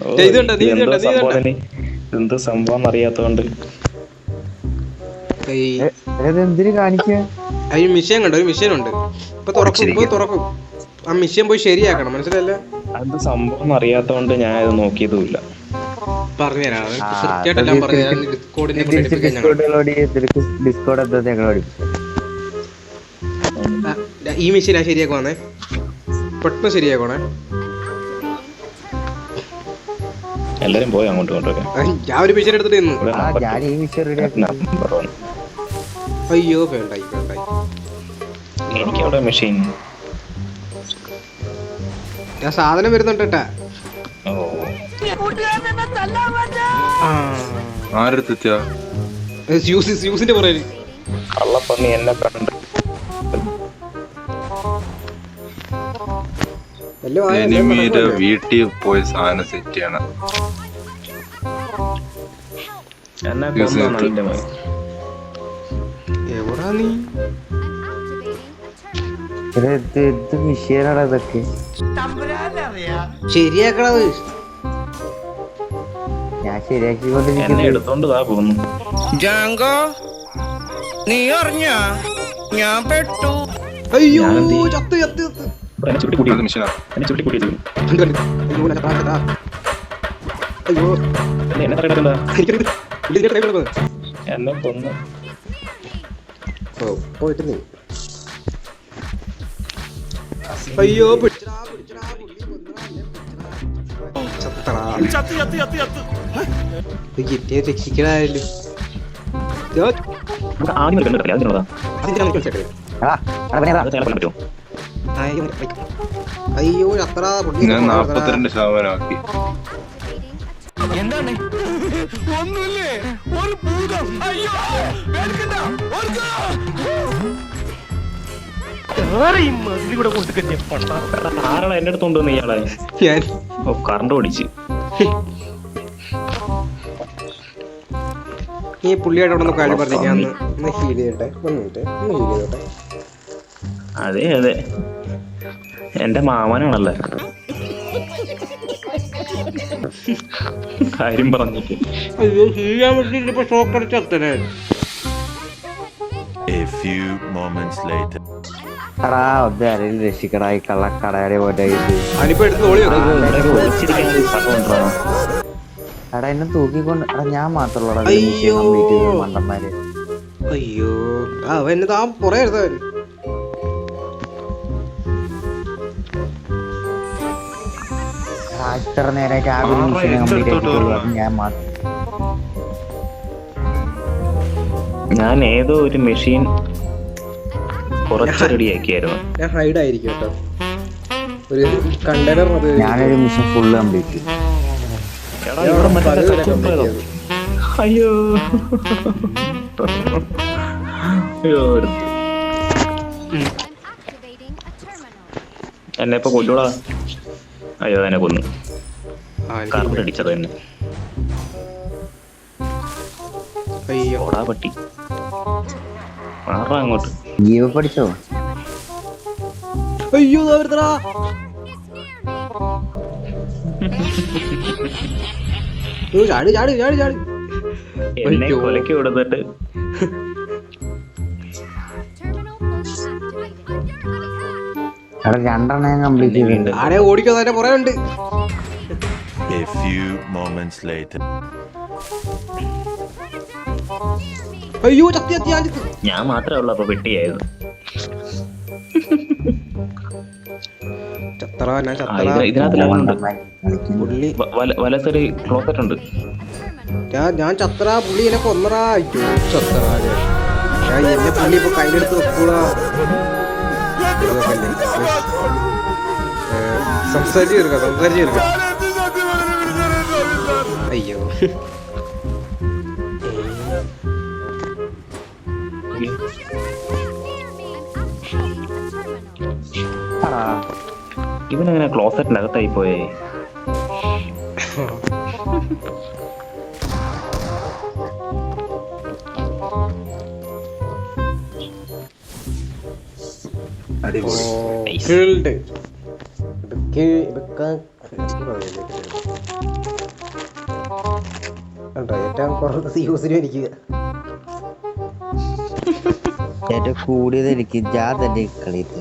ഓ ഇതുണ്ട് നീ ഇതെന്തോ ഇതുണ്ട് നീ സംഭവം ഇതുണ്ട് തന്നെ. ഇതെന്തോ സംഭവം അറിയാത്തോണ്ട് എന്തിനു കാണിക്കുക? ഈ മിഷീൻ കണ്ടോ, ഒരു മിഷീൻ ഉണ്ട്. ഇപ്പൊ തുറക്കും, ഇപ്പൊ ഒളിച്ചിരിക്കുന്നു. തുറക്കും. ആ മിഷീൻ പോയി ശരിയാക്കണം, മനസ്സിലല്ലേ? അതെന്തോ സംഭവം അറിയാത്തോണ്ട് ഞാൻ ഇത് നോക്കിയതുമില്ല. പറഞ്ഞുതരാം, ആ, കൃത്യമായിട്ട് എല്ലാം പറഞ്ഞുതരാം. ഡിസ്കോഡിനെ കൊണ്ട് തിരിച്ച് എടുപ്പിക്കാൻ ഞങ്ങൾ. ഡിസ്കോഡ് എന്താ ഞങ്ങൾ പഠിപ്പിച്ചത്. ഈ മെഷീൻ ഞാൻ ശരിയാക്കുവാന്നേ, പെട്ടെന്ന് ശരിയാക്കണേ. എല്ലാരും പോയി അങ്ങോട്ടും ഇങ്ങോട്ടൊക്കെ. ഞാൻ ഒരു മെഷീൻ എടുത്തിട്ട് ഇന്ന്. ഇവിടെ ഞാൻ ഈ വിഷയം റെഡിയാക്കി. നമ്പർ 1. അയ്യോ വേണ്ടായി വേണ്ടായി. എനിക്ക് അവിടെ മെഷീൻ. ഞാൻ സാധനം വരുന്നുണ്ട് കേട്ടാ. ഓ ആരെടുത്തെത്തിയാ? യൂസിന്റെ പുറകിൽ കള്ളപ്പന്നി എന്നെ കണ്ട്. എനിമീരെ വീട്ടിൽ പോയി സാധനം സെറ്റ് ചെയ്യണം. എന്നെ കൊന്നാണ് അതിന്റെ മകൻ. എവിടാ നീ? എന്ത് വിഷയനാണ് ഇതൊക്കെ? ശരിയാക്കണത് ഞാൻ എന്നെ ശരിയാക്കിക്കൊണ്ടിരിക്കുന്നു. എടുത്തോണ്ട് താ പോന്നു. ജാങ്കോ, നീ അറിഞ്ഞ ഞാൻ പെട്ടു. അയ്യോ ഞാനെന്ത് ചെയ്യും? ചത്ത് ചത്ത് ചത്ത്. എന്നെ ചുട്ടി കൂട്ടി. അത് മിഷനാ. എന്നെ ചുട്ടി കൂട്ടി. അയ്യോ ചേട്ടാ, ചേട്ടാ. അയ്യോ എന്നെ പറയുന്നത് എനിക്കറിയില്ല. ഇതിന്റെ ടൈം എടുക്കുന്നത്. എന്നെ കൊന്നു. ഓ പോയിട്ട് നീ. അയ്യോ പിടിച്ചടാ പിടിച്ചടാ, പുള്ളി കൊന്നടാ, എന്നെ പിടിച്ചടാ. ചത്തടാ. ഇത് കിട്ടിയെ രക്ഷിക്കണായാലും. നമുക്ക് ആദ്യം ഒരു പെണ്ണ് കിട്ടില്ല. അതിനുള്ളതാ. അതെന്തിനാ എനിക്ക് മനസ്സിലായത്? അത് ചിലപ്പോൾ പറ്റുമോ? അയ്യോ ചത്തടാ, പുള്ളി ഞാൻ 42% ആക്കി. എന്താണ്? ഒന്നുമില്ലേ, ഒരു ഭൂതം. അയ്യോ പേടിക്കണ്ട, ആരാണ് എന്റെ അടുത്ത് കൊണ്ടുവന്ന ഇയാളെ? ഞാൻ ഓ കറണ്ട് ഓടിച്ച്. ഈ പുള്ളിയായിട്ട് അവിടെ നിന്ന് കാര്യം പറഞ്ഞു. ഞാൻ ഒന്ന് ഹീൽ ചെയ്യട്ടെ, ഒന്ന് ഹീൽ ചെയ്തോട്ടെ. അതെ അതെ, എന്റെ മാമനാണല്ലേ കാര്യം പറഞ്ഞിട്ട്. അയ്യോ ഹീൽ ചെയ്യാൻ വേണ്ടിട്ട് ഇപ്പൊ ഷോക്ക് അടിച്ച് ചത്തനെ. A few moments later. എടാ ഒന്ന് ആരെങ്കിലും രക്ഷിക്കടാ, ഈ കള്ളക്കടയുടെ പോലെ. അതിനിപ്പോ എടുത്ത് ഓളി വെക്കും. ഒളിച്ചിരിക്കാൻ ഒരു സ്ഥലം കൊണ്ടുവരണം. എടാ എന്നെ തൂക്കിക്കൊണ്ട് എടാ ഞാൻ മാത്രമുള്ള അയ്യോ. മണ്ടന്മാര്. അയ്യോ അവൻ എന്നെ താ പുറേ എടുത്തവൻ. ഇത്ര നേരമായിട്ട് ആ ഒരു മിഷൻ കംപ്ലീറ്റ് ആക്കിയിട്ടുള്ളൂ. അത് ഞാൻ മാത്രം. ഞാൻ ഏതോ ഒരു മെഷീൻ കുറച്ച് റെഡിയാക്കിയായിരുന്നു. ഞാൻ ഹൈഡ് ആയിരിക്കും കേട്ടോ, ഒരു കണ്ടെയ്നർ. ഞാനൊരു മിഷൻ ഫുള്ള് കംപ്ലീറ്റ്. എടാ, ഇവിടെ മറ്റേ ചത്തുപോയതോ? അയ്യോ അയ്യോ, എന്നെ ഇപ്പൊ കൊല്ലൂടാ. അയ്യോ എന്നെ കൊന്നു. കറണ്ട് അടിച്ചത് തന്നെ. അയ്യോ ഓടാ പട്ടി. മാറാ അങ്ങോട്ട്. ജീവ പഠിച്ചോ? അയ്യോ നിർത്തടാ. ചാടി ചാടി ചാടി ചാടി. എന്നെ കൊലക്ക് കൊടുത്തിട്ട് എടാ രണ്ടെണ്ണം ഞാൻ കംപ്ലീറ്റ് ചെയ്തിട്ടുണ്ട്. ആരെ ഓടിക്കോ, അതിന്റെ പുറകെ ഉണ്ട്. A few moments later. അയ്യോ ചത്തി ചത്തി ഞാൻ ചത്തി. ഞാൻ മാത്രമേ ഉള്ളൂ അപ്പൊ വെട്ടിയായത്. ചത്തറ ഞാൻ ആ, ചത്തറ. ഇതിനകത്ത് ലെവലുണ്ട്. പുള്ളി വല സൈഡ് ക്ലോസറ്റ് ഉണ്ട്. ഞാൻ ചത്തറ, പുള്ളി എന്നെ കൊന്നറാ. അയ്യോ ചത്തറ. ഞാൻ എന്നെ പുള്ളി ഇപ്പൊ കയ്യിലെടുത്ത് വെക്കൂടാ. സംസാരിച്ച് തീർക്കാം, സംസാരിച്ച് തീർക്കാം. അയ്യോ ഇവനെങ്ങനെ ക്ലോസറ്റിനകത്തായി പോയേ? അടിപൊളി. Killed. കണ്ടോ ഏറ്റവും കുറവ് യൂസിനും എനിക്ക് ഏറ്റവും കൂടിയത് എനിക്ക് ഞാൻ തന്നെ കളിയത്